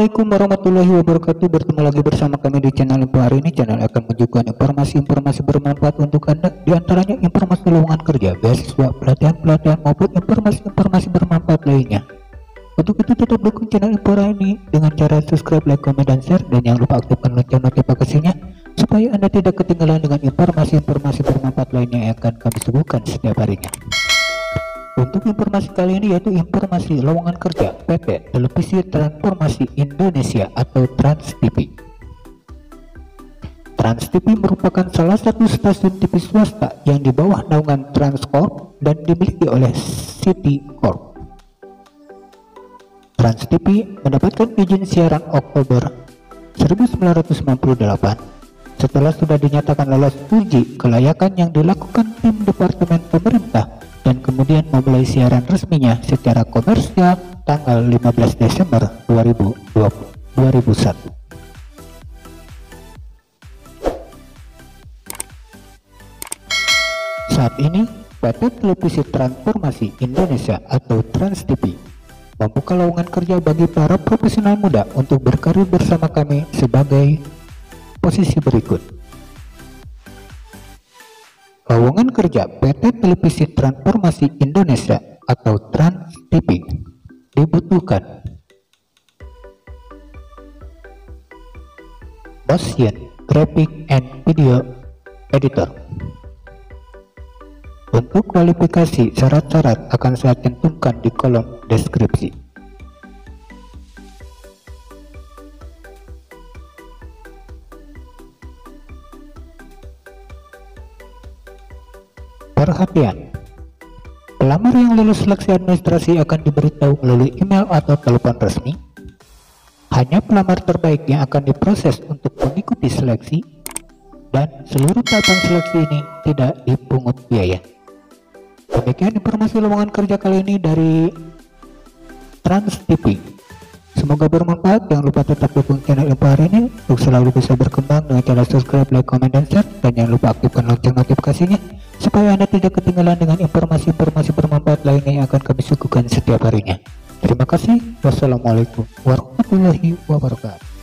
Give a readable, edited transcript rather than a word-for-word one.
Assalamualaikum warahmatullahi wabarakatuh. Bertemu lagi bersama kami di channel Info. Hari ini channel akan menunjukkan informasi-informasi bermanfaat untuk Anda, di antaranya informasi lowongan kerja, beasiswa, pelatihan-pelatihan maupun informasi-informasi bermanfaat lainnya. Untuk itu tetap dukung channel Info ini dengan cara subscribe, like, komen, dan share, dan jangan lupa aktifkan lonceng notifikasinya supaya Anda tidak ketinggalan dengan informasi-informasi bermanfaat lainnya yang akan kami suguhkan setiap harinya. Untuk informasi kali ini yaitu informasi lowongan kerja PT Televisi Transformasi Indonesia atau Trans TV. Trans TV merupakan salah satu stasiun TV swasta yang di bawah naungan Transcorp dan dimiliki oleh City Corp. Trans TV mendapatkan izin siaran Oktober 1998 setelah sudah dinyatakan lolos uji kelayakan yang dilakukan tim Departemen Pemerintah, dan kemudian memulai siaran resminya secara komersial tanggal 15 Desember 2001. Saat ini, PT Televisi Transformasi Indonesia atau Trans TV membuka lowongan kerja bagi para profesional muda untuk berkarir bersama kami sebagai posisi berikut. Lowongan kerja PT Televisi Transformasi Indonesia atau Trans TV dibutuhkan motion graphic and video editor. Untuk kualifikasi, syarat-syarat akan saya cantumkan di kolom deskripsi. Perhatian, pelamar yang lulus seleksi administrasi akan diberitahu melalui email atau telepon resmi. Hanya pelamar terbaik yang akan diproses untuk mengikuti seleksi, dan seluruh tahapan seleksi ini tidak dipungut biaya. Demikian informasi lowongan kerja kali ini dari Trans TV. Semoga bermanfaat. Jangan lupa tetap dukung channel Info Hari ini untuk selalu bisa berkembang dengan cara subscribe, like, komen, dan share, dan jangan lupa aktifkan lonceng notifikasinya supaya Anda tidak ketinggalan dengan informasi-informasi bermanfaat lainnya yang akan kami suguhkan setiap harinya. Terima kasih. Wassalamualaikum warahmatullahi wabarakatuh.